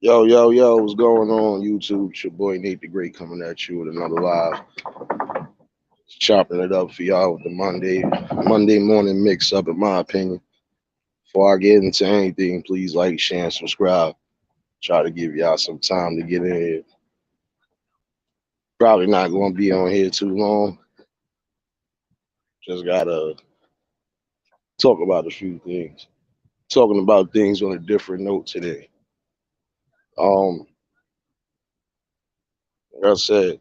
Yo, yo, yo, what's going on, YouTube? It's your boy Nate the Great coming at you with another live. Chopping it up for y'all with the Monday morning mix up, in my opinion. Before I get into anything, please like, share, and subscribe. Try to give y'all some time to get in here. Probably not going to be on here too long. Just gotta talk about a few things. Talking about things on a different note today. Um, like I said,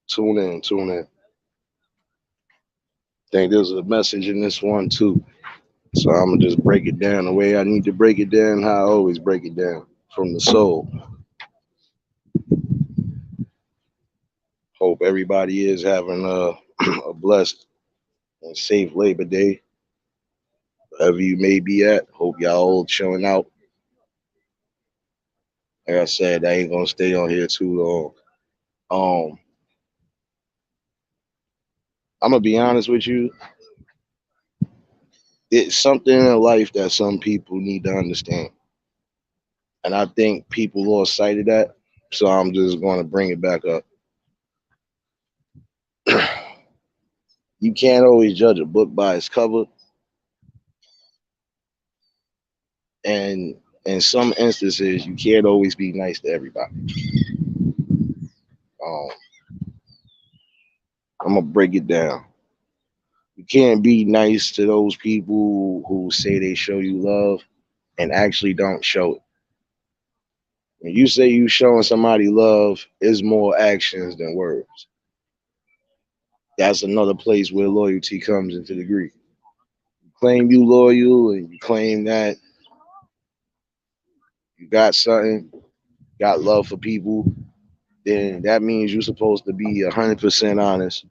tune in, tune in. Think there's a message in this one too. So I'm gonna just break it down the way I need to break it down, how I always break it down from the soul. Hope everybody is having a blessed and safe Labor Day, wherever you may be at. Hope y'all all showing out. Like I said, I ain't gonna stay on here too long. Um, I'm gonna be honest with you. It's something in life that some people need to understand, and I think people lost sight of that. So I'm just gonna bring it back up. You can't always judge a book by its cover, and in some instances, you can't always be nice to everybody. Um, I'm gonna break it down. You can't be nice to those people who say they show you love and actually don't show it. When you say you showing somebody love, it's more actions than words. That's another place where loyalty comes into the Greek. You claim you loyal and you claim that you got something, got love for people, then that means you're supposed to be 100% honest,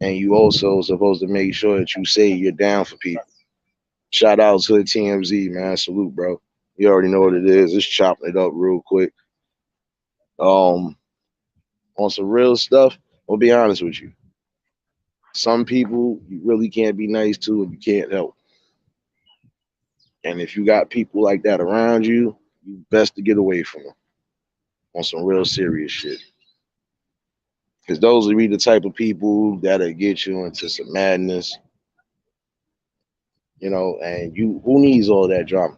and you also supposed to make sure that you say you're down for people. Shout out to the TMZ, man. Salute, bro. You already know what it is. Just chopping it up real quick. Um, on some real stuff, I'll be honest with you. Some people you really can't be nice to and you can't help. And if you got people like that around you, you best to get away from them on some real serious shit. Because those will be the type of people that'll get you into some madness, and you who needs all that drama?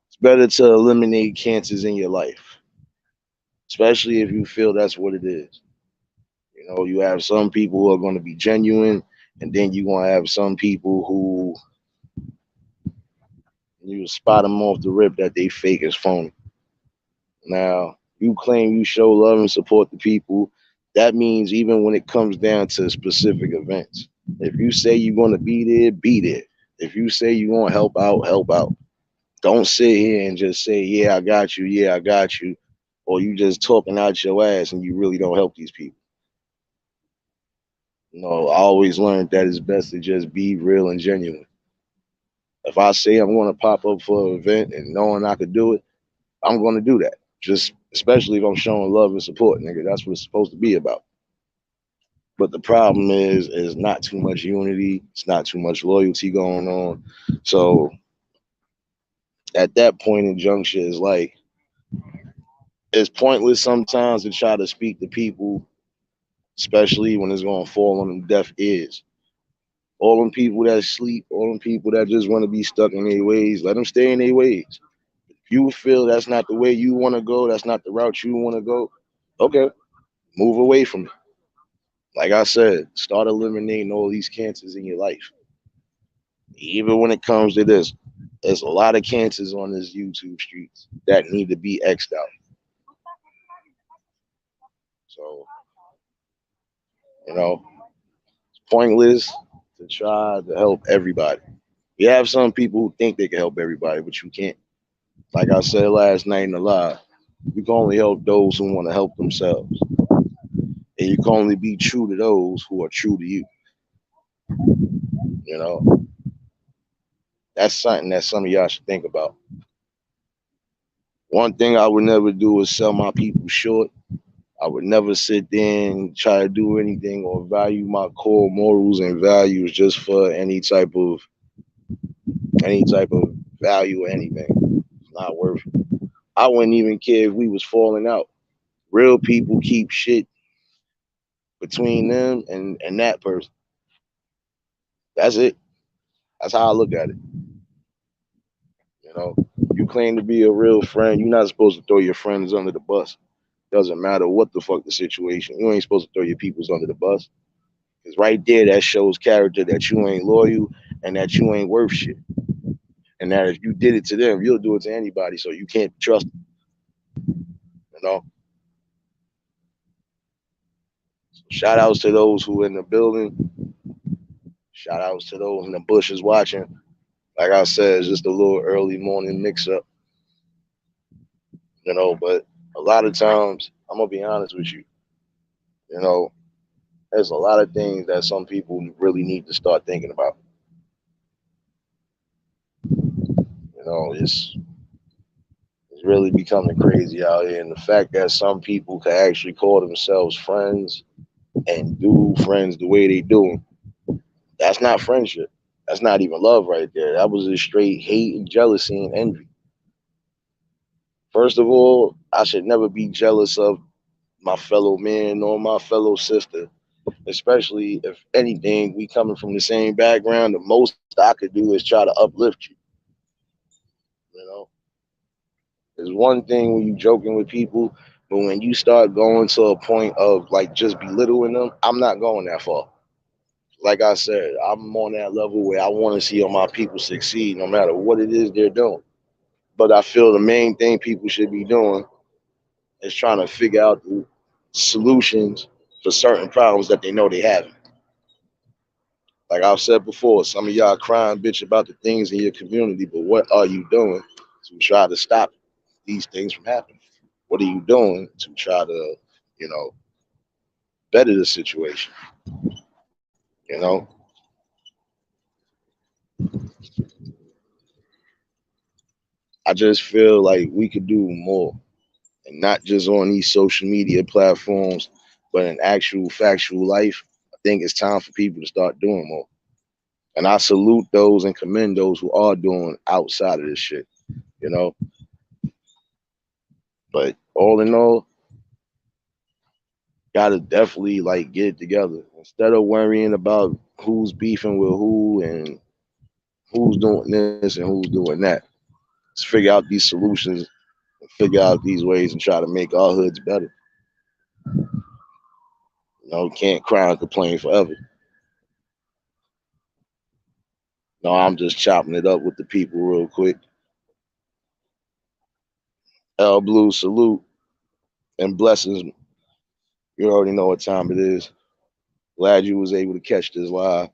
It's better to eliminate cancers in your life, especially if you feel that's what it is. You have some people who are going to be genuine, and then you're going to have some people who you spot them off the rip that they fake as phony. Now, you claim you show love and support the people. That means even when it comes down to specific events, if you say you're going to be there, be there. If you say you're going to help out, help out. Don't sit here and just say, yeah, I got you, yeah, I got you, or you just talking out your ass and you really don't help these people. I always learned that it's best to just be real and genuine. If I say I'm going to pop up for an event and knowing I could do it, I'm going to do that. Just especially if I'm showing love and support, nigga. That's what it's supposed to be about. But the problem is not too much unity. It's not too much loyalty going on. So at that point in juncture, it's like it's pointless sometimes to try to speak to people, especially when it's going to fall on them deaf ears. All them people that sleep, all them people that just want to be stuck in their ways, let them stay in their ways. If you feel that's not the way you want to go, that's not the route you want to go, okay, move away from it. Like I said, start eliminating all these cancers in your life. Even when it comes to this, there's a lot of cancers on this YouTube streets that need to be xed out. So, you know, it's pointless to try to help everybody. You have some people who think they can help everybody, but you can't. Like I said last night in the live, you can only help those who want to help themselves. And you can only be true to those who are true to you. You know, that's something that some of y'all should think about. One thing I would never do is sell my people short. I would never sit there and try to do anything or value my core morals and values just for any type of value or anything. It's not worth it. I wouldn't even care if we was falling out. Real people keep shit between them and that person. That's it. That's how I look at it. You know, you claim to be a real friend. You're not supposed to throw your friends under the bus. Doesn't matter what the fuck the situation. You ain't supposed to throw your peoples under the bus. Because right there, that shows character that you ain't loyal and that you ain't worth shit. And that if you did it to them, you'll do it to anybody. So you can't trust them, you know. So shout outs to those who in the building. Shout outs to those in the bushes watching. Like I said, it's just a little early morning mix up, you know. But a lot of times, I'm gonna be honest with you, you know, there's a lot of things that some people really need to start thinking about. You know, it's really becoming crazy out here, and the fact that some people can actually call themselves friends and do friends the way they do, that's not friendship. That's not even love right there. That was just straight hate and jealousy and envy. First of all, I should never be jealous of my fellow man or my fellow sister, especially if anything, we coming from the same background. The most I could do is try to uplift you. You know, there's one thing when you joking with people, but when you start going to a point of like just belittling them, I'm not going that far. Like I said, I'm on that level where I want to see all my people succeed, no matter what it is they're doing. But I feel the main thing people should be doing is trying to figure out the solutions for certain problems that they know they have. Like I've said before, some of y'all crying bitch about the things in your community, but what are you doing to try to stop these things from happening? What are you doing to try to, you know, better the situation? You know, I just feel like we could do more, and not just on these social media platforms, but in actual factual life. I think it's time for people to start doing more. And I salute those and commend those who are doing outside of this shit, you know. But all in all, gotta definitely like get it together instead of worrying about who's beefing with who and who's doing this and who's doing that. Let's figure out these solutions and figure out these ways and try to make our hoods better. You know, can't cry and complain forever. No, I'm just chopping it up with the people real quick. L Blue, salute and blessings. You already know what time it is. Glad you was able to catch this live.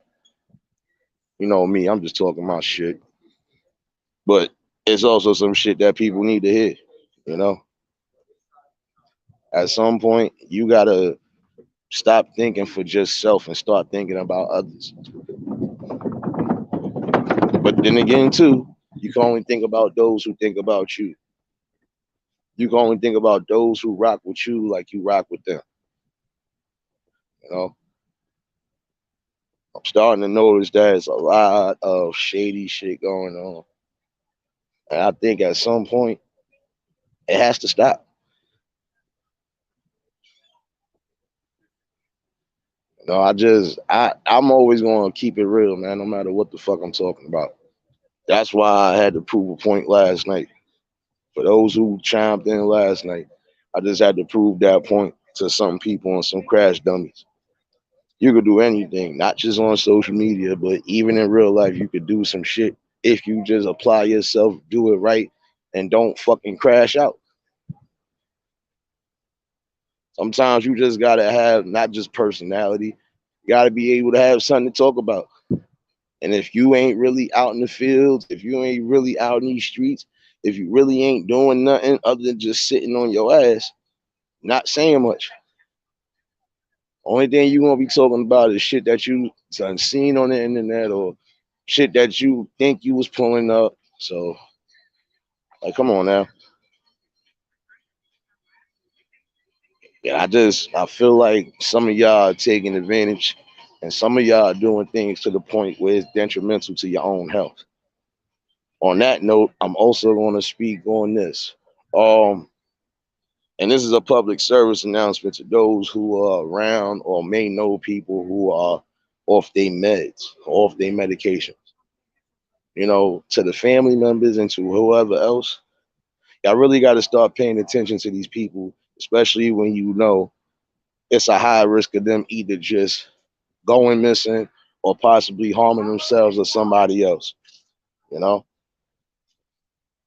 You know me, I'm just talking my shit. But it's also some shit that people need to hear, you know? At some point, you gotta stop thinking for just self and start thinking about others. But then again, too, you can only think about those who think about you. You can only think about those who rock with you like you rock with them. You know, I'm starting to notice there's a lot of shady shit going on. And I think at some point it has to stop. You know, I'm always gonna keep it real, man, no matter what the fuck I'm talking about. That's why I had to prove a point last night. For those who chimed in last night, I just had to prove that point to some people and some crash dummies. You could do anything, not just on social media, but even in real life, you could do some shit if you just apply yourself, do it right, and don't fucking crash out. Sometimes you just gotta have not just personality, you gotta be able to have something to talk about. And if you ain't really out in the fields, if you ain't really out in these streets, if you really ain't doing nothing other than just sitting on your ass, not saying much. Only thing you gonna be talking about is shit that you done seen on the internet or shit that you think you was pulling up. So, like, come on now. Yeah, I feel like some of y'all are taking advantage, and some of y'all are doing things to the point where it's detrimental to your own health. On that note, I'm also going to speak on this. Um, and this is a public service announcement to those who are around or may know people who are off their meds, off their medications. You know, to the family members and to whoever else, y'all really got to start paying attention to these people, especially when you know it's a high risk of them either just going missing or possibly harming themselves or somebody else. You know,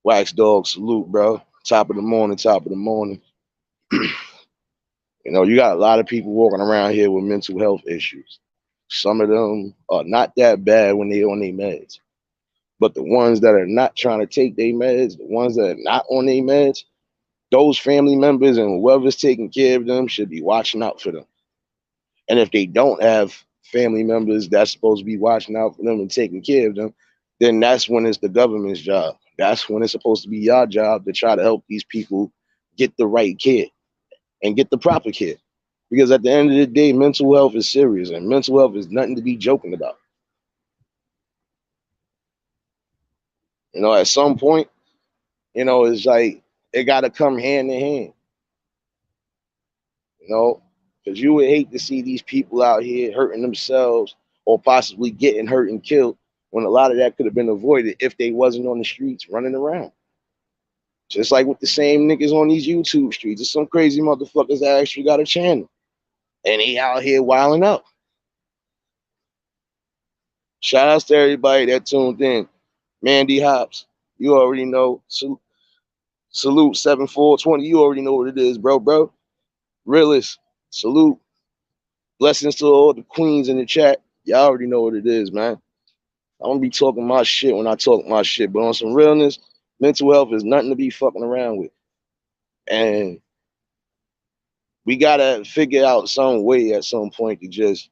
Wax Dog, salute, bro. Top of the morning, top of the morning. You know, you got a lot of people walking around here with mental health issues. Some of them are not that bad when they're on their meds. But the ones that are not trying to take their meds, the ones that are not on their meds, those family members and whoever's taking care of them should be watching out for them. And if they don't have family members that's supposed to be watching out for them and taking care of them, then that's when it's the government's job. That's when it's supposed to be your job to try to help these people get the right care and get the proper care. Because at the end of the day, mental health is serious and mental health is nothing to be joking about. You know, at some point, you know, it's like it got to come hand in hand, you know, because you would hate to see these people out here hurting themselves or possibly getting hurt and killed when a lot of that could have been avoided if they wasn't on the streets running around. Just like with the same niggas on these YouTube streets. There's some crazy motherfuckers that actually got a channel and they out here wilding out. Shout outs to everybody that tuned in. Mandy Hops, you already know. Salute 7420. You already know what it is, bro. Realist, salute. Blessings to all the queens in the chat. Y'all already know what it is, man. I'm gonna be talking my shit when I talk my shit, but on some realness, mental health is nothing to be fucking around with. And we gotta figure out some way at some point to just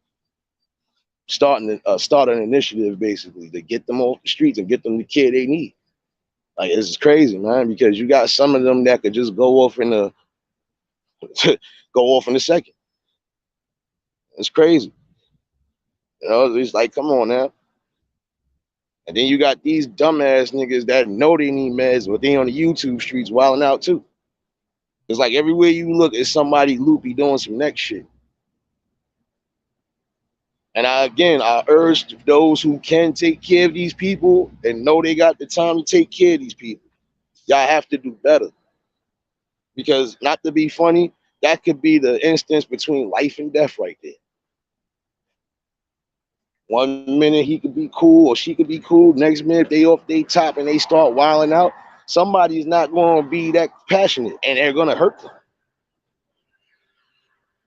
start an initiative basically to get them off the streets and get them the care they need. Like it's crazy, man, because you got some of them that could just go off in a go off in a second. It's crazy. You know, it's like, come on now. And then you got these dumbass niggas that know they need meds, but they on the YouTube streets wilding out too. It's like everywhere you look, it's somebody loopy doing some next shit. And I urge those who can take care of these people and know they got the time to take care of these people. Y'all have to do better. Because not to be funny, that could be the instance between life and death right there. One minute he could be cool or she could be cool. Next minute they off they top and they start wilding out. Somebody's not going to be that passionate and they're going to hurt them.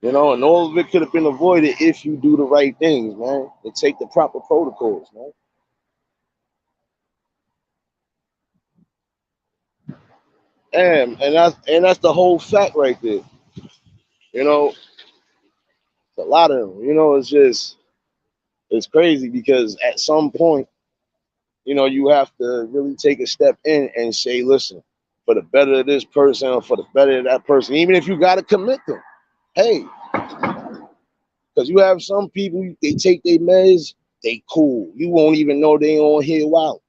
You know, and all of it could have been avoided if you do the right things, man, and take the proper protocols, man. And that's the whole fact right there. You know, a lot of them. You know, it's crazy because at some point, you know, you have to really take a step in and say, listen, for the better of this person or for the better of that person, even if you got to commit them, hey, because you have some people, they take their meds, they cool. You won't even know they on here wild.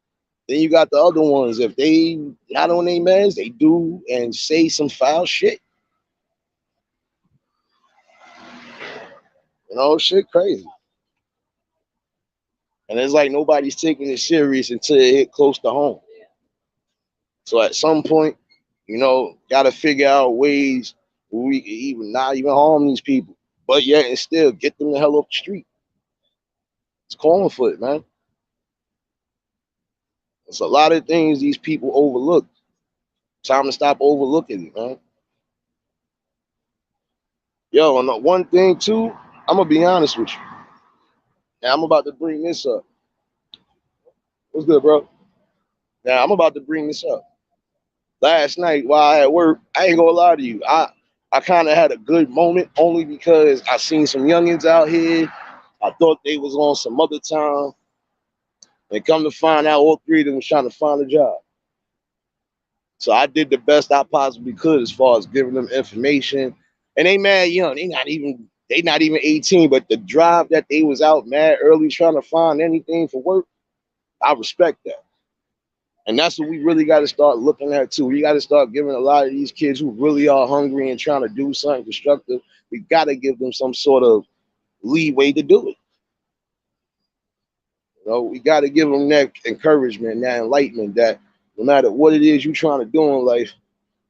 Then you got the other ones. If they not on their meds, they do and say some foul shit. You know, shit crazy. And it's like nobody's taking it serious until it hit close to home. So at some point, you know, gotta figure out ways where we can even not even harm these people, but yet and still get them the hell off the street. It's calling for it, man. It's a lot of things these people overlook. Time to stop overlooking it, man. Yo, and one thing too, I'm gonna be honest with you. Now I'm about to bring this up. What's good, bro? Now I'm about to bring this up. Last night while I at work, I ain't gonna lie to you. I kind of had a good moment only because I seen some youngins out here. I thought they was on some other time. And come to find out, all three of them was trying to find a job. So I did the best I possibly could as far as giving them information. And they mad young. They not even 18, but the drive that they was out mad early trying to find anything for work, I respect that. And that's what we really got to start looking at too. We got to start giving a lot of these kids who really are hungry and trying to do something constructive. We got to give them some sort of leeway to do it. You know, we got to give them that encouragement, that enlightenment, that no matter what it is you're trying to do in life,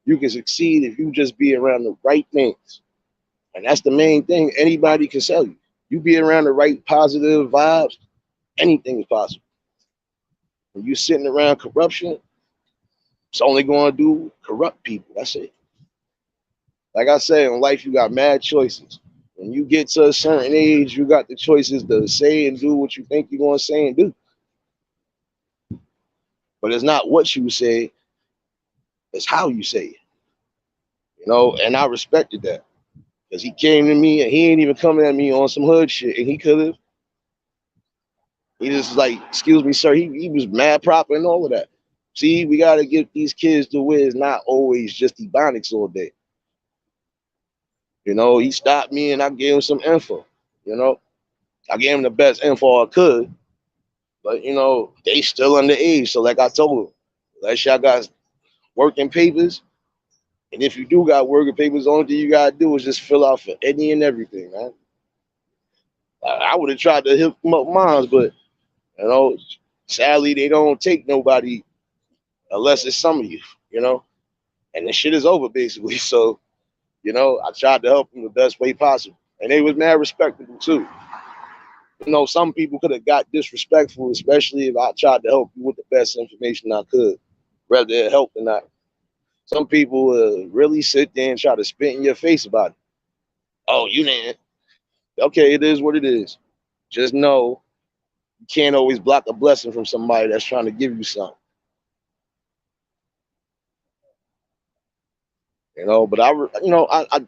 you can succeed if you just be around the right things. And that's the main thing anybody can tell you. You be around the right positive vibes, anything is possible. When you're sitting around corruption, it's only going to do corrupt people. That's it. Like I said, in life, you got mad choices. When you get to a certain age, you got the choices to say and do what you think you're going to say and do. But it's not what you say, it's how you say it. You know, and I respected that. Because he came to me and he ain't even coming at me on some hood shit. And he could have. He just like, excuse me, sir. He was mad proper and all of that. See, we got to get these kids to where it's not always just Ebonics all day. You know, he stopped me and I gave him some info. You know, I gave him the best info I could. But, you know, they still underage. So, like I told him, unless y'all got working papers, and if you do got working papers, the only thing you got to do is just fill out for any and everything, man. I would have tried to hook them up mines, but, you know, sadly, they don't take nobody unless it's some of you, you know, and the shit is over basically. So, you know, I tried to help them the best way possible. And they was mad respectable too. You know, some people could have got disrespectful, especially if I tried to help you with the best information I could, whether it helped or not. Some people really sit there and try to spit in your face about it. Oh, you didn't. Okay, it is what it is. Just know you can't always block a blessing from somebody that's trying to give you something. You know, but I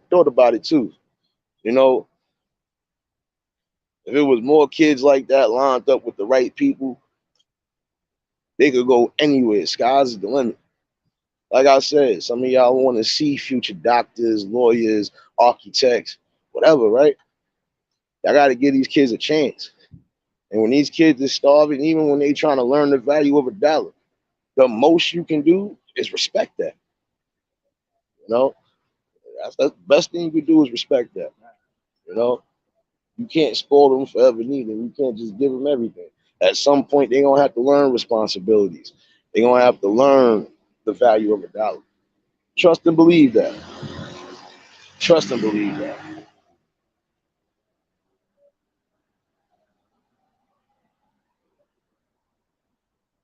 thought about it too. You know, if it was more kids like that lined up with the right people, they could go anywhere. Sky's the limit. Like I said, some of y'all want to see future doctors, lawyers, architects, whatever, right? I got to give these kids a chance. And when these kids are starving, even when they trying to learn the value of a dollar, the most you can do is respect that. You know, that's the best thing you can do is respect that. You know, you can't spoil them forever neither. You can't just give them everything. At some point, they're gonna have to learn responsibilities. They're gonna have to learn the value of a dollar. Trust and believe that. Trust and believe that.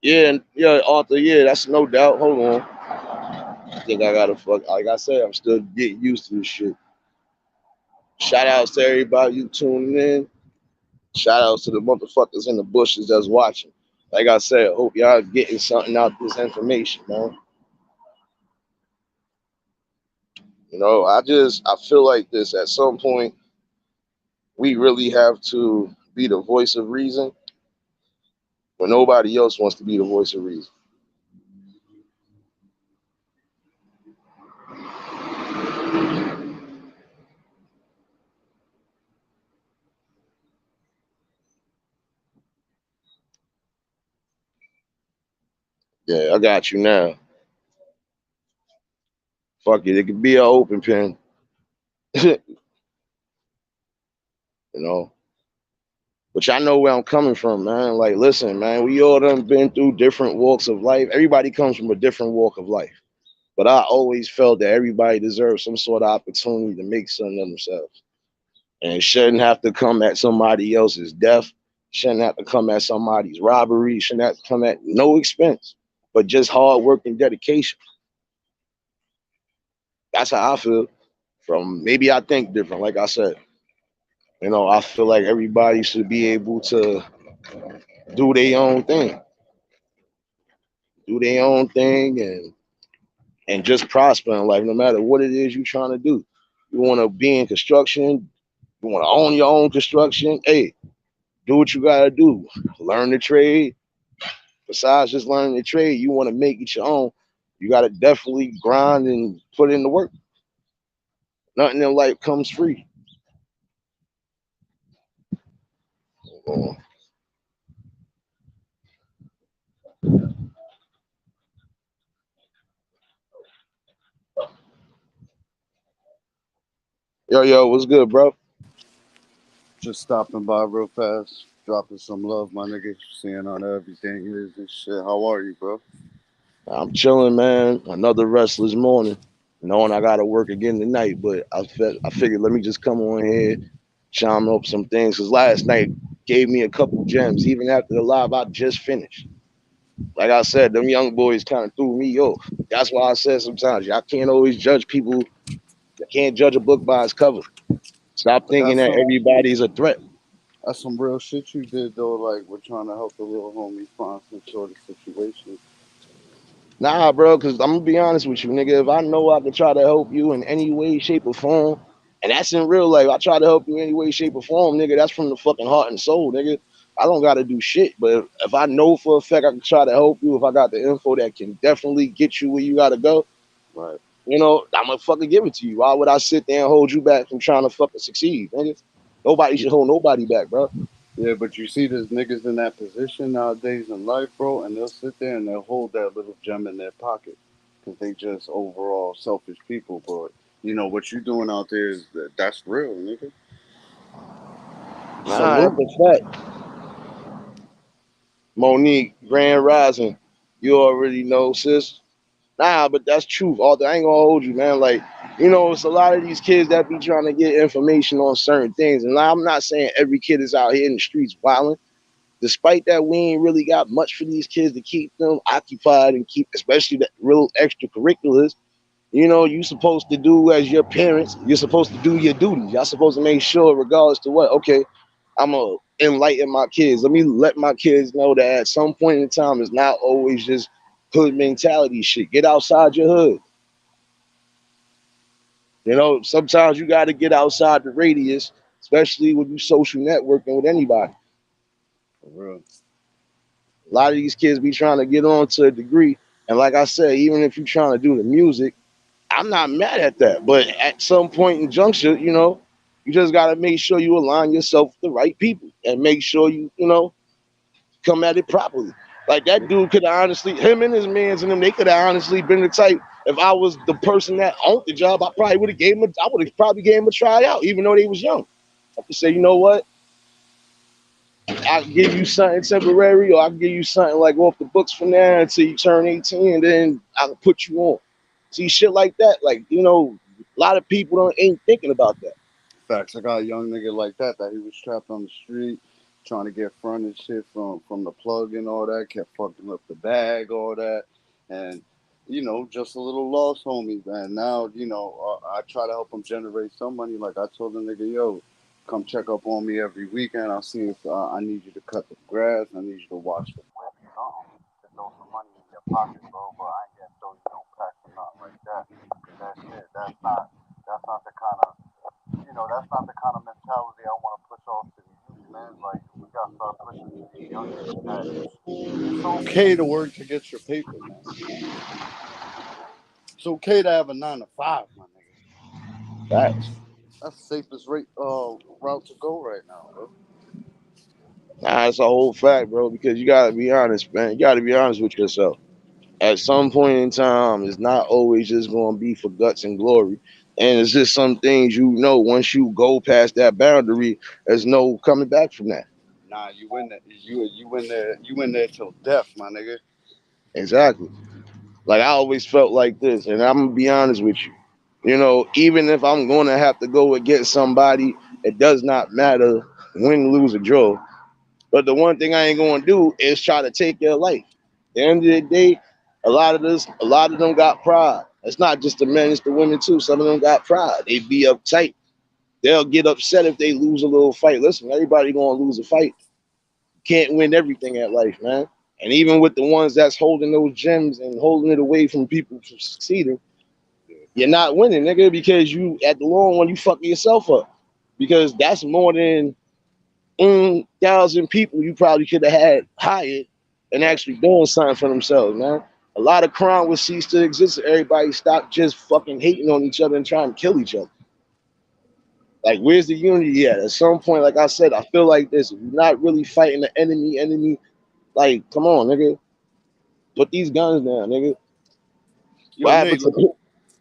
Yeah, yeah, Arthur. Yeah, that's no doubt. Hold on. I think I gotta fuck. Like I said, I'm still getting used to this shit. Shout outs to everybody you tuning in. Shout outs to the motherfuckers in the bushes that's watching. Like I said, I hope y'all getting something out of this information, man. You know, I feel like this at some point we really have to be the voice of reason when nobody else wants to be the voice of reason. Yeah, I got you now. Fuck it, it could be an open pen. You know. But y'all know where I'm coming from, man. Like, listen, man, we all done been through different walks of life. Everybody comes from a different walk of life. But I always felt that everybody deserves some sort of opportunity to make something of themselves. And it shouldn't have to come at somebody else's death. Shouldn't have to come at somebody's robbery. Shouldn't have to come at no expense, but just hard work and dedication. That's how I feel. From maybe I think different, like I said. You know, I feel like everybody should be able to do their own thing, do their own thing, and just prosper in life, no matter what it is you're trying to do. You want to be in construction, you want to own your own construction. Hey, do what you gotta do. Learn the trade. Besides just learning the trade, you want to make it your own. You gotta definitely grind and put in the work. Nothing in life comes free. Uh, Yo, what's good, bro? Just stopping by real fast, dropping some love, my nigga. Seeing how everything is and shit. How are you, bro? I'm chilling, man. Another restless morning, knowing I gotta work again tonight. But I figured let me just come on here, chime up some things. Cause last night gave me a couple gems, even after the live I just finished. Like I said, them young boys kind of threw me off. That's why I said sometimes y'all can't always judge people. You can't judge a book by its cover. Stop But thinking that everybody's a threat. that's some real shit you did though. Like we're trying to help the little homie find some sort of situation. Nah, bro, because I'm gonna be honest with you, nigga. If I know I can try to help you in any way, shape, or form, and that's in real life, I try to help you in any way, shape, or form, nigga. That's from the fucking heart and soul, nigga. I don't gotta do shit, but if I know for a fact I can try to help you, if I got the info that can definitely get you where you gotta go, Right. I'm gonna fucking give it to you. Why would I sit there and hold you back from trying to fucking succeed, nigga? Nobody should hold nobody back, bro. Yeah, but you see, there's niggas in that position nowadays in life, bro, and they'll sit there and they'll hold that little gem in their pocket because they just overall selfish people. But you know what you doing out there is that's real, nigga. Nah, that's Salute. a fact. Monique, Grand Rising, you already know, sis. Nah, but that's truth. Although I ain't gonna hold you, man. Like, it's a lot of these kids that be trying to get information on certain things. And I'm not saying every kid is out here in the streets wilding. Despite that, we ain't really got much for these kids to keep them occupied and keep, especially the real extracurriculars. You supposed to do as your parents, you're supposed to do your duties. Y'all supposed to make sure, regardless to what, okay, I'm gonna enlighten my kids. Let me let my kids know that at some point in time, it's not always just hood mentality shit. Get outside your hood. Sometimes you got to get outside the radius, especially when you social networking with anybody. For real. A lot of these kids be trying to get on to a degree, and like I said, even if you're trying to do the music, I'm not mad at that. But at some point in juncture, you just got to make sure you align yourself with the right people and make sure you come at it properly. Like that dude could have honestly, him and his mans and them, they could have honestly been the type. If I was the person that owned the job, I probably would have gave him. I would have probably gave him a tryout, even though they was young. I could say, you know what? I can give you something temporary, or I can give you something like off the books for now until you turn 18, and then I can put you on. See shit like that. Like a lot of people don't ain't thinking about that. Facts. I got a young nigga like that he was trapped on the street trying to get front and shit from the plug and all that. Kept fucking up the bag, all that, and just a little lost homie. And now I try to help him generate some money. Like I told the nigga, yo, come check up on me every weekend. I'll see if I need you to cut the grass. I need you to watch the whip, something to throw some money in your pocket, bro. But I ain't gonna throw you no packs or nothing like that. Cause that shit, that's not the kind of that's not the kind of mentality I want to push off to the youth, man. Like we gotta start pushing to these youngins that it's okay to work to get your paper, man. It's okay to have a 9 to 5, my nigga. Facts. That's the safest route to go right now, bro. Nah, it's a whole fact, bro. Because you gotta be honest, man. You gotta be honest with yourself. At some point in time, it's not always just gonna be for guts and glory. And it's just some things once you go past that boundary, there's no coming back from that. Nah, you in there, you in there till death, my nigga. Exactly. Like I always felt like this, and I'm gonna be honest with you. Even if I'm gonna have to go against somebody, it does not matter win, lose, or draw. But the one thing I ain't gonna do is try to take your life. At the end of the day, a lot of them got pride. It's not just the men, it's the women too. Some of them got pride. They be uptight. They'll get upset if they lose a little fight. Listen, everybody gonna lose a fight. Can't win everything at life, man. And even with the ones that's holding those gems and holding it away from people from succeeding, you're not winning, nigga, because you at the long run you fucking yourself up. Because that's more than 1,000 people you probably could have had hired and Right. actually doing something for themselves, man. A lot of crime would cease to exist if everybody stopped just fucking hating on each other and trying to kill each other. Like, where's the unity at? At some point, like I said, I feel like this. If you're not really fighting the enemy, like, come on, nigga. Put these guns down, nigga. What Yo, happened Nate, to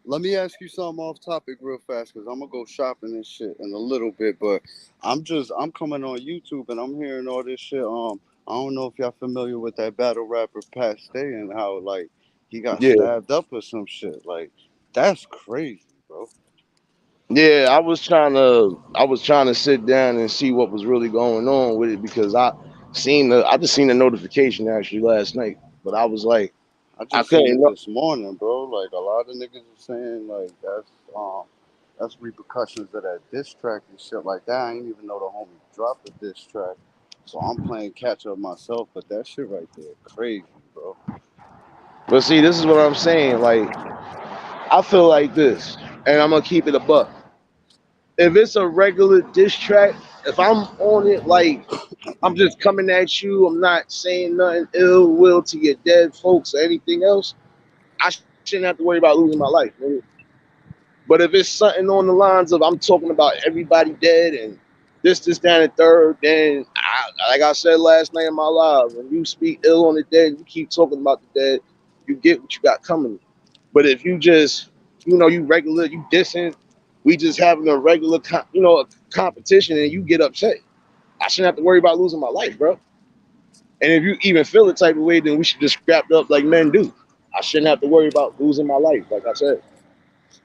let me ask you something off topic real fast, cause I'm gonna go shopping and shit in a little bit. But I'm coming on YouTube and I'm hearing all this shit. I don't know if y'all familiar with that battle rapper Pat Stay and how like he got Yeah, stabbed up or some shit. Like that's crazy, bro. yeah. I was trying to sit down and see what was really going on with it because I just seen the notification actually last night, but I was like, I I just seen couldn't it know. this morning, bro. Like a lot of niggas are saying like that's repercussions of that diss track and shit like that. I ain't even know the homie dropped the diss track. So I'm playing catch up myself, but that shit right there, crazy, bro. But see, this is what I'm saying. Like, I feel like this, and I'm gonna keep it a buck. If it's a regular diss track, if I'm on it, like I'm just coming at you, I'm not saying nothing ill will to your dead folks or anything else. I shouldn't have to worry about losing my life, nigga. But if it's something on the lines of I'm talking about everybody dead and this, that, and third, then like I said last night in my live, when you speak ill on the dead, you keep talking about the dead, you get what you got coming. But if you just, you regular, you dissing, we just having a regular, a competition, and you get upset, I shouldn't have to worry about losing my life, bro. And if you even feel the type of way, then we should just scrap up like men do. I shouldn't have to worry about losing my life, like I said.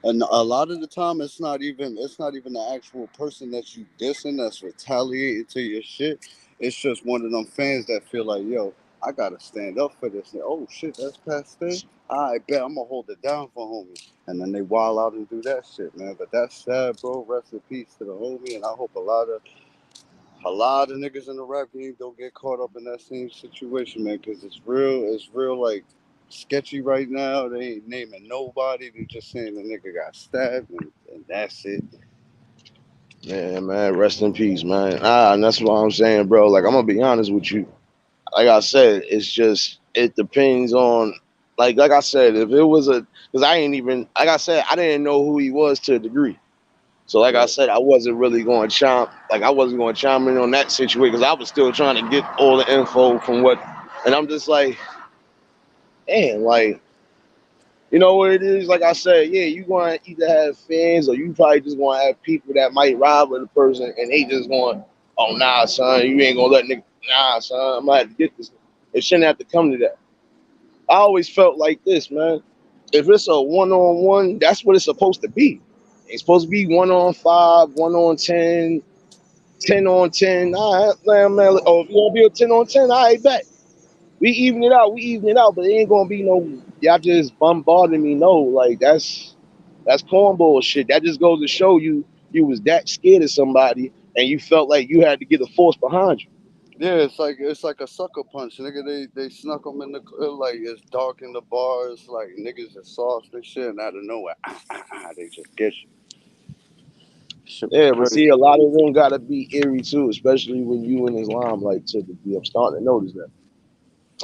And a lot of the time, it's not even the actual person that you dissing that's retaliating to your shit. It's just one of them fans that feel like, yo, I gotta stand up for this. And, oh shit, that's past day. I bet I'm gonna hold it down for homie. And then they wild out and do that shit, man. But that's sad, bro. Rest in peace to the homie, and I hope a lot of niggas in the rap game don't get caught up in that same situation, man, because it's real like sketchy right now. They ain't naming nobody. They just saying the nigga got stabbed and that's it. Yeah, man, rest in peace, man. And that's what I'm saying, bro. Like, I'm gonna be honest with you. Like I said, it's just it depends on, like I said, if it was because I ain't even, like I said, I didn't know who he was to a degree. So like I Right. said, I wasn't going to chime in on that situation because I was still trying to get all the info from what, and I'm just like, man, like, you know what it is? Like I said, yeah, you want to either have fans or you probably just want to have people that might ride with a person and they just going, oh nah, son, you ain't gonna let nigga, nah, son, I'm gonna have to get this. It shouldn't have to come to that. I always felt like this, man. If it's a one on one, that's what it's supposed to be. It's supposed to be 1 on 5, 1 on 10, 10 on 10. All right, man. Oh, if you want to be a 10 on 10, I right, bet. We even it out, but it ain't gonna be no y'all just bombarding me. No, like that's cornball shit. That just goes to show you was that scared of somebody and you felt like you had to get a force behind you. Yeah, it's like a sucker punch, nigga. They snuck them in the like it's dark in the bars, like niggas is soft and shit, and out of nowhere, they just get you. Shit was Yeah, but see, crazy. a lot of them gotta be eerie too, especially when you in Islam like to be. I'm starting to notice that.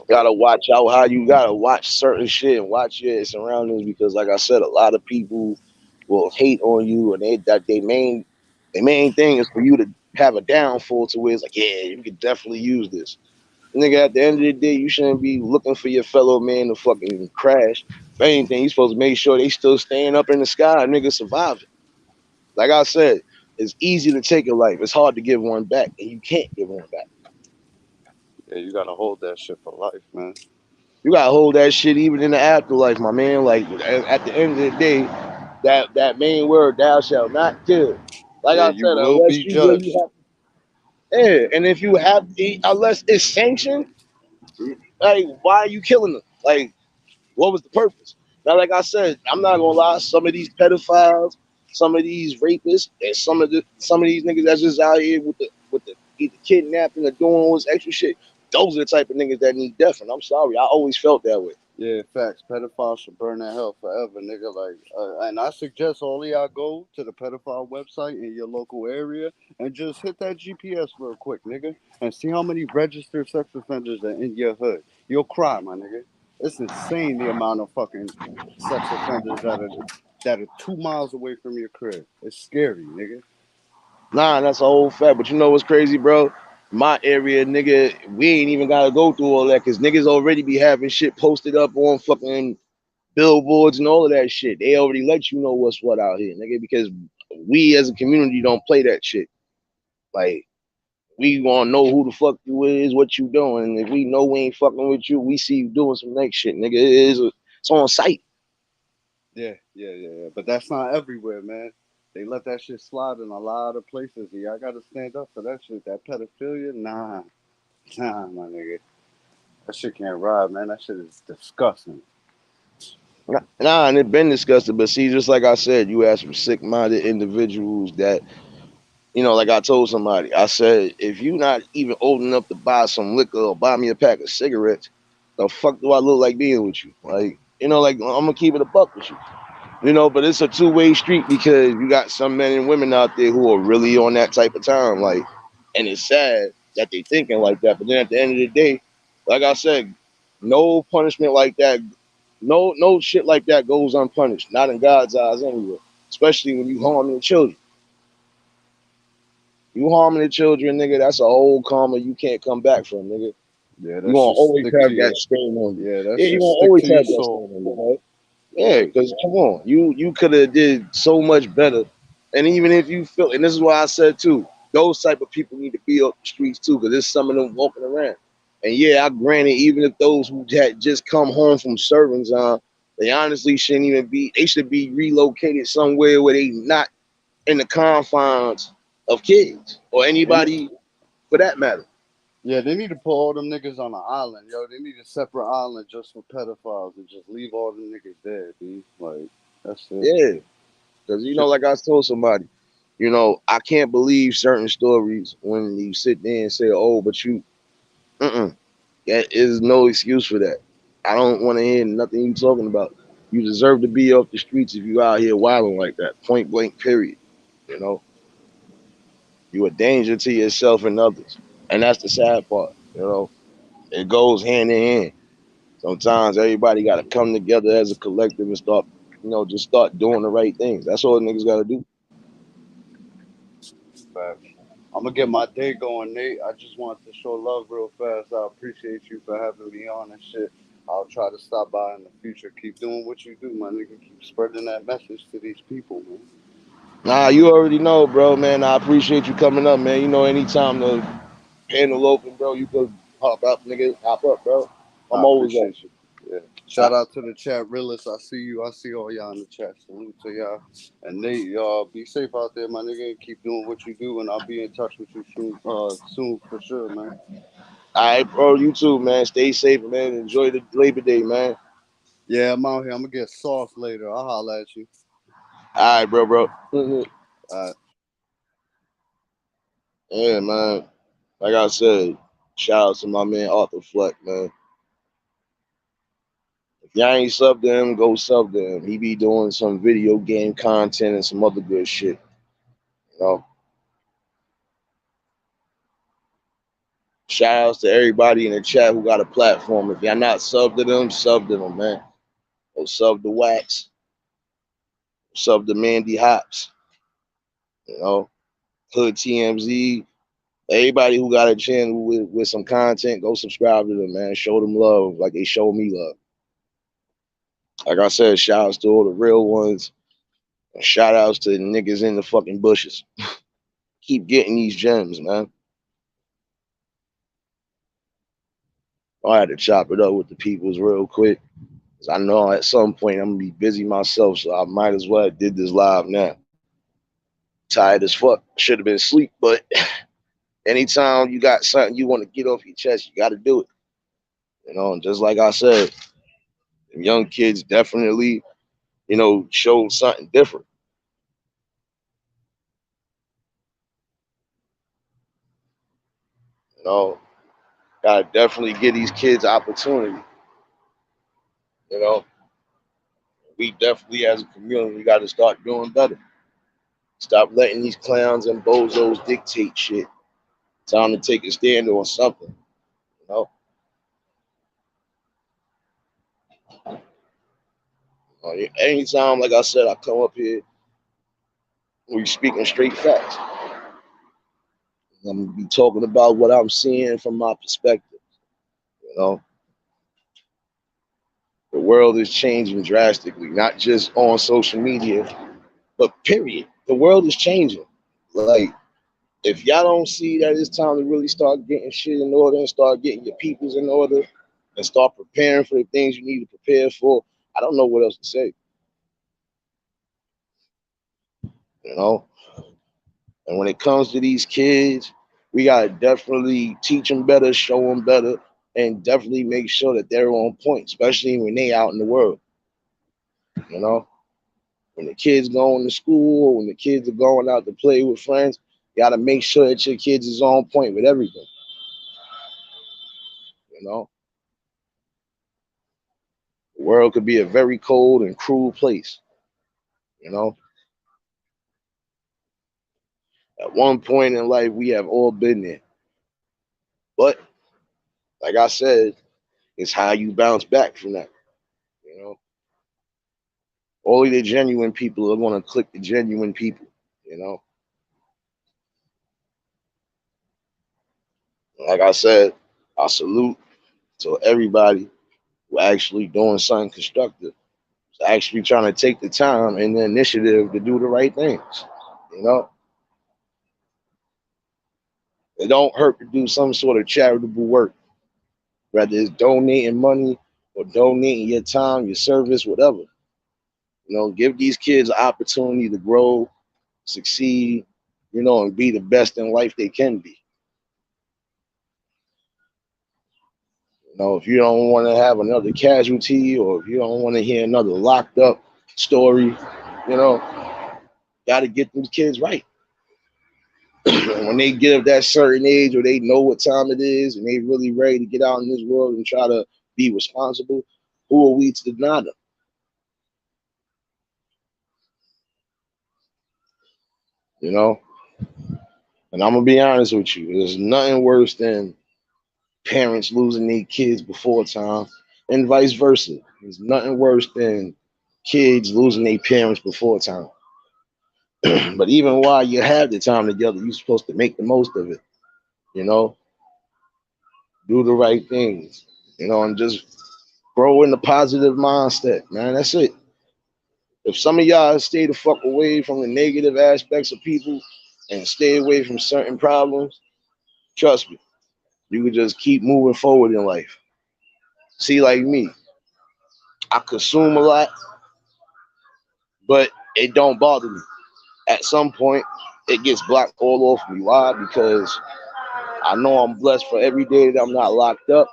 Gotta watch out how you gotta watch certain shit and watch your surroundings because, like I said, a lot of people will hate on you, and they main thing is for you to have a downfall to where it's like, yeah, you could definitely use this. Nigga, at the end of the day, you shouldn't be looking for your fellow man to fucking crash. If anything, you supposed to make sure they still staying up in the sky, nigga surviving. Like I said, it's easy to take a life. It's hard to give one back, and you can't give one back. Yeah, you gotta hold that shit for life, man. You gotta hold that shit even in the afterlife, my man. Like at the end of the day, that main word, thou shalt not kill. Like Yeah, I you said, will unless be you really judged. have, yeah, and if you have, unless it's sanctioned, like why are you killing them? Like what was the purpose? Now, like I said, I'm not gonna lie. Some of these pedophiles, some of these rapists, and some of these niggas that's just out here with the either kidnapping or doing all this extra shit. Those are the type of niggas that need death. And I'm sorry, I always felt that way. Yeah, facts. Pedophiles should burn in hell forever, nigga. Like, and I suggest all of y'all go to the pedophile website in your local area and just hit that GPS real quick, nigga, and see how many registered sex offenders are in your hood. You'll cry, my nigga. It's insane the amount of fucking sex offenders that are 2 miles away from your crib. It's scary, nigga. Nah, that's a whole fact. But you know what's crazy, bro? My area, nigga, we ain't even gotta go through all that because niggas already be having shit posted up on fucking billboards and all of that shit. They already let you know what's what out here, nigga, because we as a community don't play that shit. Like, we wanna know who the fuck you is, what you doing. And if we know we ain't fucking with you, we see you doing some next shit, nigga. It's on site. Yeah. But that's not everywhere, man. They let that shit slide in a lot of places. Yeah, I gotta stand up for that shit. That pedophilia, nah, my nigga. That shit can't ride, man. That shit is disgusting. Nah, and it been disgusted, but see, just like I said, you have some sick-minded individuals that, like I told somebody, I said, if you not even old enough to buy some liquor or buy me a pack of cigarettes, the fuck do I look like being with you? Like, like I'm gonna keep it a buck with you. But it's a two-way street because you got some men and women out there who are really on that type of time, like, and it's sad that they thinking like that. But then at the end of the day, like I said, no punishment like that, no shit like that goes unpunished. Not in God's eyes anyway. Especially when you harming the children. You harming the children, nigga. That's a whole karma you can't come back from, nigga. Yeah, You that gonna should always stick to have that your. stain on you. Yeah, that Yeah, you should gonna stick always to your have that stain soul. on you, right? Yeah, Yeah, because come on, you could have did so much better. And even if you feel, and this is why I said too, those type of people need to be up the streets too, because there's some of them walking around. And yeah, I granted, even if those who had just come home from serving time, they honestly shouldn't even be. They should be relocated somewhere where they not in the confines of kids or they need. anybody for that matter. Yeah, they need to put all them niggas on an island, yo. They need a separate island just for pedophiles and just leave all them niggas there, B. Like, that's it. Yeah, because Shit. like I told somebody, I can't believe certain stories when you sit there and say, "Oh, but you." That is no excuse for that. I don't want to hear nothing you talking about. You deserve to be off the streets if you out here wilding like that. Point blank. Period. You know, you a danger to yourself and others, and that's the sad part. It goes hand in hand. Sometimes everybody got to come together as a collective and start, just start doing the right things. That's all niggas got to do. Facts. I'm gonna get my day going, Nate. I just wanted to show love real fast. I appreciate you for having me on and shit. I'll try to stop by in the future. Keep doing what you do, my nigga. Keep spreading that message to these people, man. Nah, you already know, bro, man. I appreciate you coming up, man. Anytime the panel open, bro, you could hop up, nigga. Hop up, bro. I I'm always up. appreciate you. Yeah. Shout out to the chat, realist. I see you. I see all y'all in the chat. Salute to y'all. And Nate, y'all be safe out there, my nigga. Keep doing what you do, and I'll be in touch with you soon for sure, man. All right, bro. You too, man. Stay safe, man. Enjoy the Labor Day, man. Yeah, I'm out here. I'm gonna get sauce later. I'll holla at you. All right, bro. All right. Yeah, man. Like I said, shout out to my man Arthur Fleck, man. If y'all ain't sub to him, go sub to him. He be doing some video game content and some other good shit. You know. Shout outs to everybody in the chat who got a platform. If y'all not sub to them, sub to them, man. Or sub to Wax, sub to Mandy Hops, you know, Hood TMZ. Everybody who got a channel with some content, go subscribe to them, man. Show them love like they show me love. Like I said, shout outs to all the real ones. And shout outs to the niggas in the fucking bushes. Keep getting these gems, man. I had to chop it up with the peoples real quick. Cause I know at some point I'm gonna be busy myself, so I might as well did this live now. Tired as fuck. Should have been asleep, but anytime you got something you want to get off your chest, you got to do it. And just like I said, young kids definitely, showed something different. You know, gotta definitely give these kids opportunity. You know, we definitely as a community got to start doing better. Stop letting these clowns and bozos dictate shit. Time to take a stand on something. You know, anytime, like I said, I come up here, we speaking straight facts. I'm gonna be talking about what I'm seeing from my perspective. You know, The world is changing drastically, not just on social media, but period. The world is changing. Like, if y'all don't see that it's time to really start getting shit in order and start getting your peoples in order and start preparing for the things you need to prepare for, I don't know what else to say. You know? And when it comes to these kids, we gotta definitely teach them better, show them better, and definitely make sure that they're on point, especially when they out in the world. You know, when the kids going to school, when the kids are going out to play with friends, you gotta make sure that your kids is on point with everything. You know, the world could be a very cold and cruel place. You know, at one point in life, we have all been there, but like I said, it's how you bounce back from that. You know, only the genuine people are going to click the genuine people. You know, like I said, I salute to everybody who actually doing something constructive, actually trying to take the time and the initiative to do the right things. You know, it don't hurt to do some sort of charitable work, whether it's donating money or donating your time, your service, whatever. You know, give these kids an opportunity to grow, succeed, you know, and be the best in life they can be. You know, if you don't want to have another casualty or if you don't want to hear another locked up story, you know, got to get these kids right. When they get of that certain age or they know what time it is and they really ready to get out in this world and try to be responsible, who are we to deny them? You know? And I'm gonna be honest with you, there's nothing worse than parents losing their kids before time and vice versa. There's nothing worse than kids losing their parents before time. But even while you have the time together, you're supposed to make the most of it, you know, do the right things, you know, and just grow in the positive mindset, man. That's it. If some of y'all stay the fuck away from the negative aspects of people and stay away from certain problems, trust me, you can just keep moving forward in life. See, like me, I consume a lot, but it don't bother me. At some point, it gets blocked all off me. Why? Because I know I'm blessed for every day that I'm not locked up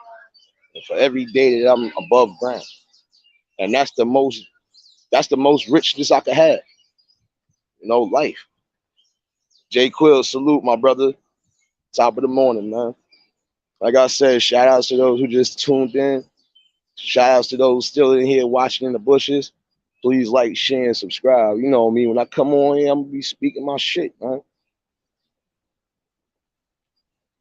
and for every day that I'm above ground. And that's the most richness I could have. You know, life. Jay Quill, salute my brother. Top of the morning, man. Like I said, shout outs to those who just tuned in. Shout outs to those still in here watching in the bushes. Please like, share, and subscribe. You know me, when I come on here, I'm gonna be speaking my shit, man.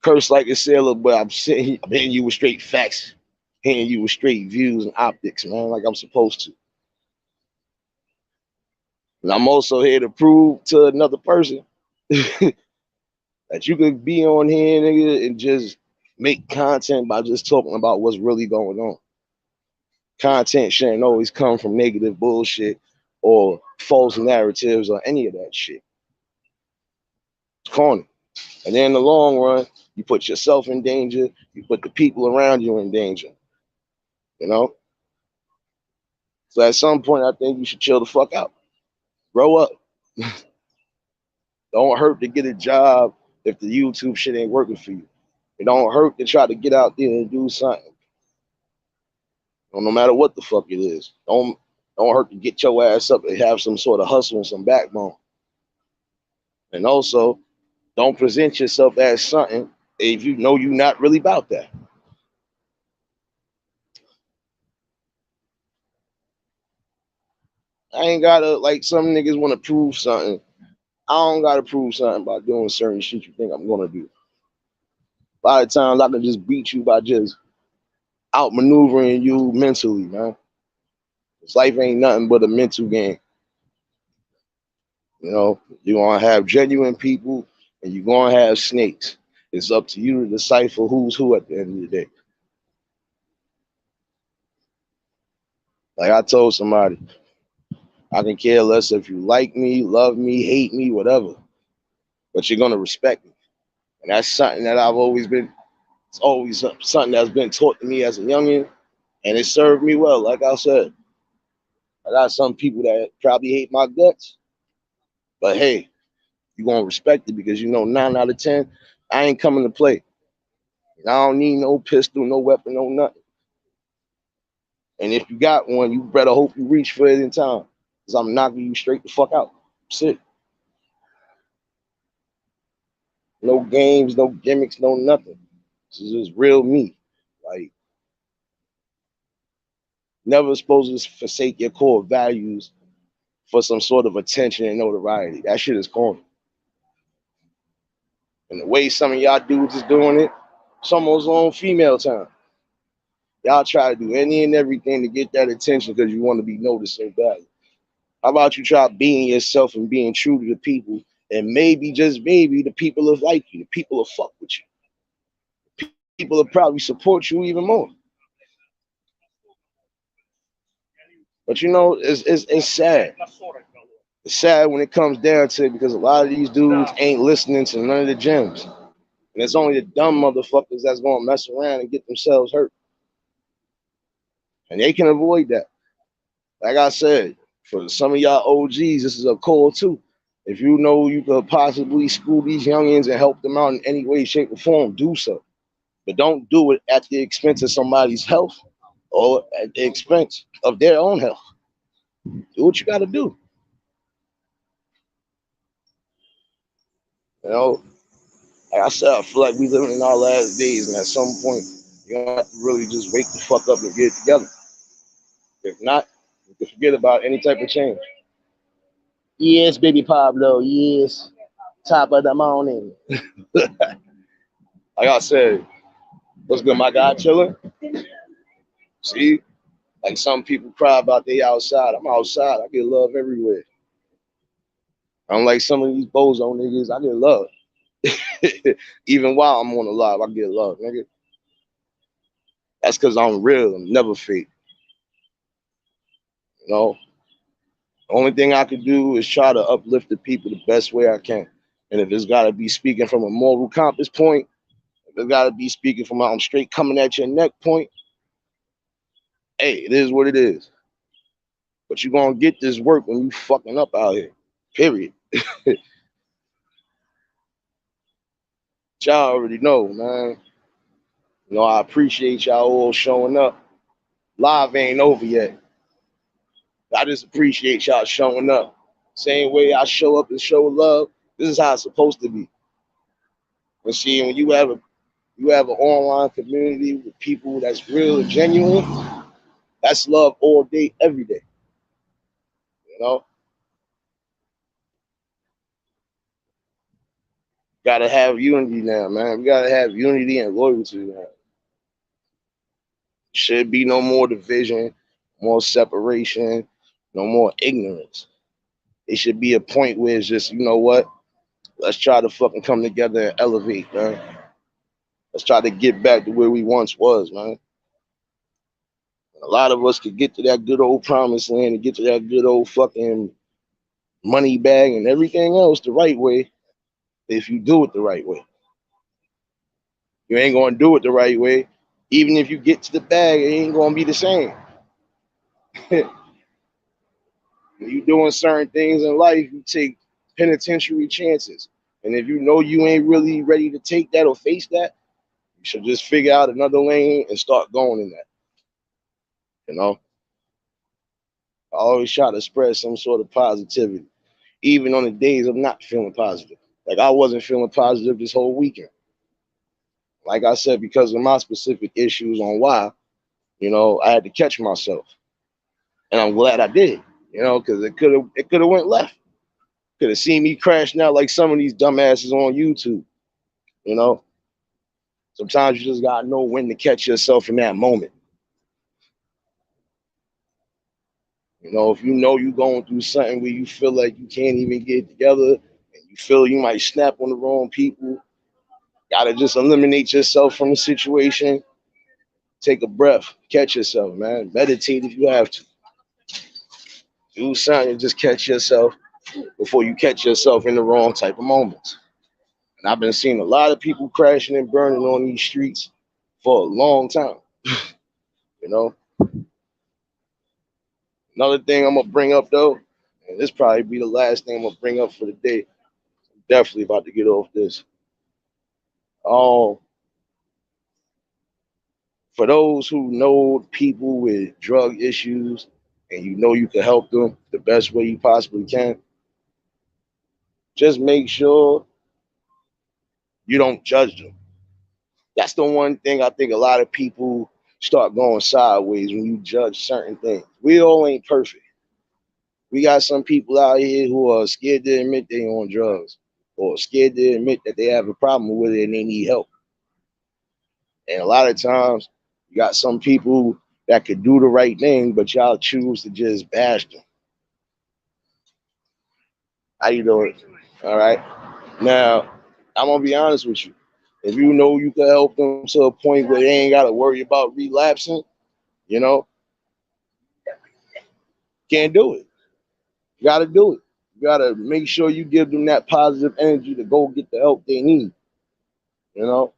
Curse like a sailor, but I'm hitting you with straight facts, hitting you with straight views and optics, man, like I'm supposed to. And I'm also here to prove to another person that you could be on here, nigga, and just make content by just talking about what's really going on. Content shouldn't always come from negative bullshit or false narratives or any of that shit. It's corny. And then in the long run, you put yourself in danger, you put the people around you in danger, you know? So at some point, I think you should chill the fuck out. Grow up. Don't hurt to get a job if the YouTube shit ain't working for you. It don't hurt to try to get out there and do something. No matter what the fuck it is. Don't hurt to get your ass up and have some sort of hustle and some backbone. And also, don't present yourself as something if you know you're not really about that. I ain't gotta, like, some niggas want to prove something. I don't gotta prove something by doing certain shit you think I'm gonna do. A lot of times I can just beat you by just outmaneuvering you mentally, man. This life ain't nothing but a mental game. You know, you're gonna have genuine people and you're gonna have snakes. It's up to you to decipher who's who at the end of the day. Like I told somebody, I can care less if you like me, love me, hate me, whatever, but you're gonna respect me. And that's something that I've always been, it's always something that's been taught to me as a youngin', and it served me well. Like I said, I got some people that probably hate my guts, but hey, you're gonna respect it because you know 9 out of 10, I ain't coming to play. I don't need no pistol, no weapon, no nothing. And if you got one, you better hope you reach for it in time. Cause I'm knocking you straight the fuck out. That's it. No games, no gimmicks, no nothing. This is just real me. Like, never supposed to forsake your core values for some sort of attention and notoriety. That shit is corny. And the way some of y'all dudes is doing it, it's almost on female time. Y'all try to do any and everything to get that attention because you want to be noticed so bad. How about you try being yourself and being true to the people, and maybe just maybe the people will like you, the people will fuck with you, people will probably support you even more. But you know, it's sad. It's sad when it comes down to it because a lot of these dudes ain't listening to none of the gems, and it's only the dumb motherfuckers that's gonna mess around and get themselves hurt, and they can avoid that. Like I said, for some of y'all OGs, this is a call too. If you know you could possibly school these youngins and help them out in any way, shape, or form, do so. But don't do it at the expense of somebody's health or at the expense of their own health. Do what you got to do. You know, like I said, I feel like we living in our last days, and at some point, you don't have to really just wake the fuck up and get it together. If not, you can forget about any type of change. Yes, baby Pablo. Yes, top of the morning. Like I said, what's good, my guy? Chilling. See, like some people cry about they outside. I'm outside. I get love everywhere. Unlike some of these bozo niggas, I get love. Even while I'm on the live, I get love, nigga. That's because I'm real. I'm never fake. You know, the only thing I can do is try to uplift the people the best way I can. And if it's got to be speaking from a moral compass point, if it's got to be speaking from I'm straight coming at your neck point, hey, it is what it is. But you're going to get this work when you fucking up out here. Period. Y'all already know, man. You know, I appreciate y'all all showing up. Live ain't over yet. I just appreciate y'all showing up. Same way I show up and show love. This is how it's supposed to be. But see, when you have an online community with people that's real and genuine, that's love all day, every day. You know, gotta have unity now, man. We gotta have unity and loyalty now. Should be no more division, more separation, no more ignorance. It should be a point where it's just, you know what? Let's try to fucking come together and elevate, man. Let's try to get back to where we once was, man. A lot of us could get to that good old promised land and get to that good old fucking money bag and everything else the right way if you do it the right way. You ain't gonna do it the right way. Even if you get to the bag, it ain't gonna be the same. You doing certain things in life, you take penitentiary chances. And if you know you ain't really ready to take that or face that, you should just figure out another lane and start going in that. You know, I always try to spread some sort of positivity, even on the days I'm not feeling positive. Like I wasn't feeling positive this whole weekend. Like I said, because of my specific issues on why, you know, I had to catch myself, and I'm glad I did. You know, because it could have went left. Could have seen me crashing out like some of these dumbasses on YouTube. You know, sometimes you just gotta know when to catch yourself in that moment. You know, if you know you're going through something where you feel like you can't even get it together, and you feel you might snap on the wrong people, gotta just eliminate yourself from the situation. Take a breath, catch yourself, man. Meditate if you have to. Do something and just catch yourself before you catch yourself in the wrong type of moments. And I've been seeing a lot of people crashing and burning on these streets for a long time. You know, another thing I'm gonna bring up though, and this probably be the last thing I'm gonna bring up for the day. I'm definitely about to get off this. Um, for those who know people with drug issues and you know you can help them the best way you possibly can, just make sure you don't judge them. That's the one thing I think a lot of people start going sideways when you judge certain things. We all ain't perfect. We got some people out here who are scared to admit they on drugs or scared to admit that they have a problem with it and they need help. And a lot of times, you got some people that could do the right thing, but y'all choose to just bash them. How you doing? All right. Now, I'm gonna be honest with you. If you know you can help them to a point where they ain't gotta worry about relapsing, you know, can't do it. You gotta do it. You gotta make sure you give them that positive energy to go get the help they need. You know,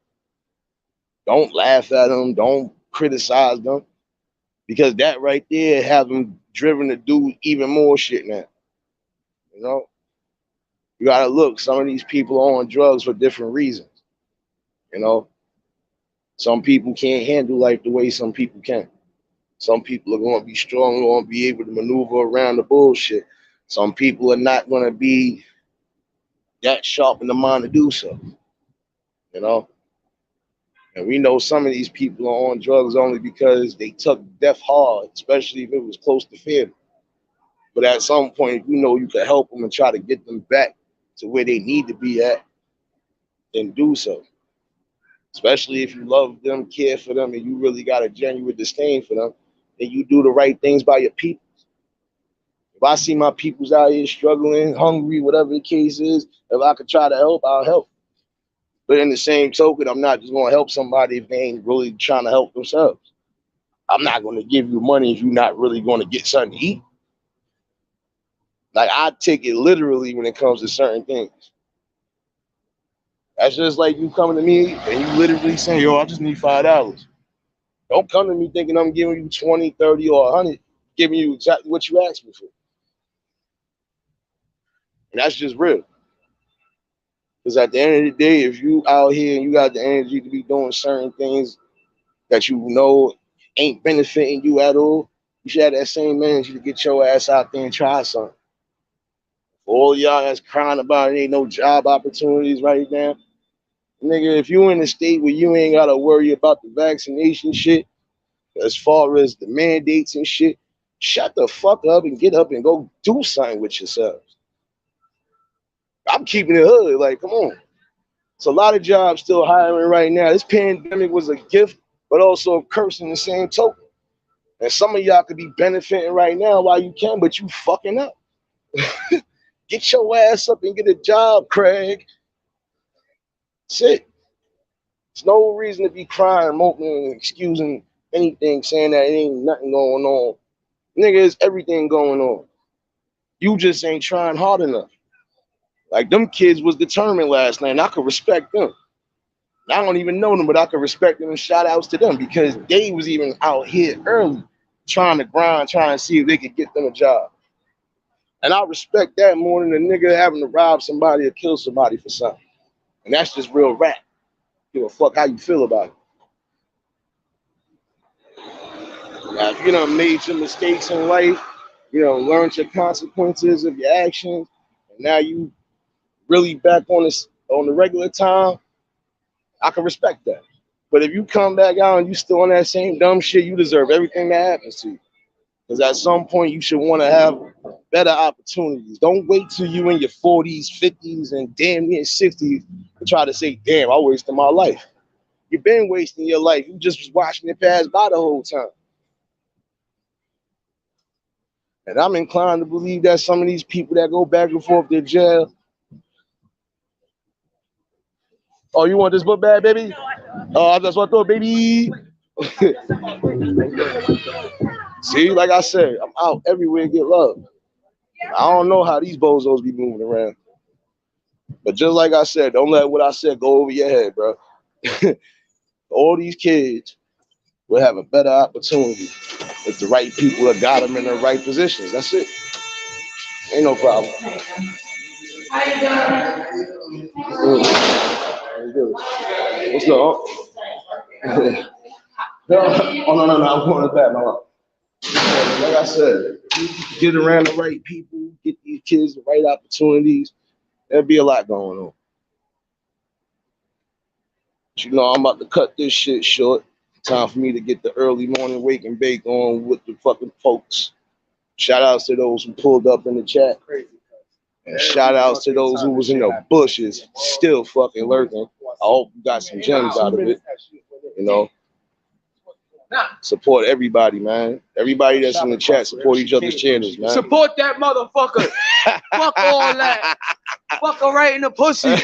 don't laugh at them. Don't criticize them because that right there have them driven to do even more shit now. You know, you gotta look. Some of these people are on drugs for different reasons. You know, some people can't handle life the way some people can. Some people are going to be strong, going to be able to maneuver around the bullshit. Some people are not going to be that sharp in the mind to do so. You know, and we know some of these people are on drugs only because they took death hard, especially if it was close to family. But at some point, you know, you can help them and try to get them back to where they need to be at, then do so. Especially if you love them, care for them, and you really got a genuine disdain for them, then you do the right things by your people. If I see my peoples out here struggling, hungry, whatever the case is, if I could try to help, I'll help. But in the same token, I'm not just going to help somebody if they ain't really trying to help themselves. I'm not going to give you money if you're not really going to get something to eat. Like, I take it literally when it comes to certain things. That's just like you coming to me and you literally saying, yo, I just need $5. Don't come to me thinking I'm giving you 20, 30, or 100, giving you exactly what you asked me for. And that's just real. Because at the end of the day, if you out here and you got the energy to be doing certain things that you know ain't benefiting you at all, you should have that same energy to get your ass out there and try something. For all y'all that's crying about it ain't no job opportunities right now. Nigga, if you in a state where you ain't gotta worry about the vaccination shit, as far as the mandates and shit, shut the fuck up and get up and go do something with yourselves. I'm keeping it hood. Like, come on. It's a lot of jobs still hiring right now. This pandemic was a gift, but also a curse in the same token. And some of y'all could be benefiting right now while you can, but you fucking up. Get your ass up and get a job, Craig. That's it. There's no reason to be crying, moping, and excusing anything, saying that it ain't nothing going on. Nigga, it's everything going on. You just ain't trying hard enough. Like, them kids was determined last night, and I could respect them. I don't even know them, but I could respect them and shout outs to them because they was even out here early trying to grind, trying to see if they could get them a job. And I respect that more than a nigga having to rob somebody or kill somebody for something. And that's just real rap. Give a fuck how you feel about it. Now, if you done made some mistakes in life, you know, learned your consequences of your actions, and now you really back on this on the regular time, I can respect that. But if you come back out and you still on that same dumb shit, you deserve everything that happens to you. Because at some point you should want to have better opportunities. Don't wait till you in your 40s, 50s, and damn near 60s to try to say, damn, I wasted my life. You've been wasting your life. You just was watching it pass by the whole time. And I'm inclined to believe that some of these people that go back and forth to jail. Oh, you want this book bag, baby? Oh, that's what I thought, baby. See, like I said, I'm out everywhere to get love. I don't know how these bozos be moving around. But just like I said, don't let what I said go over your head, bro. All these kids will have a better opportunity if the right people have got them in the right positions. That's it. Ain't no problem. What's up? No, oh no, I'm going to that. No. Like I said, get around the right people, get these kids the right opportunities. There'll be a lot going on. But you know, I'm about to cut this shit short. Time for me to get the early morning wake and bake on with the fucking folks. Shout outs to those who pulled up in the chat. And shout outs to those who was in the bushes still fucking lurking. I hope you got some gems out of it. You know, support everybody, man. Everybody that's in the chat, support each other's channels, man. Support that motherfucker. Fuck all that. Fuck her right in the pussy.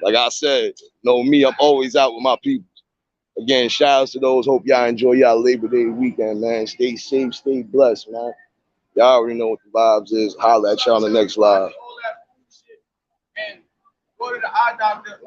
Like I said, know me, I'm always out with my people. Again, shout outs to those. Hope y'all enjoy y'all Labor Day weekend, man. Stay safe, stay blessed, man. Y'all already know what the vibes is. Holla at y'all on the next live. And go to the eye doctor.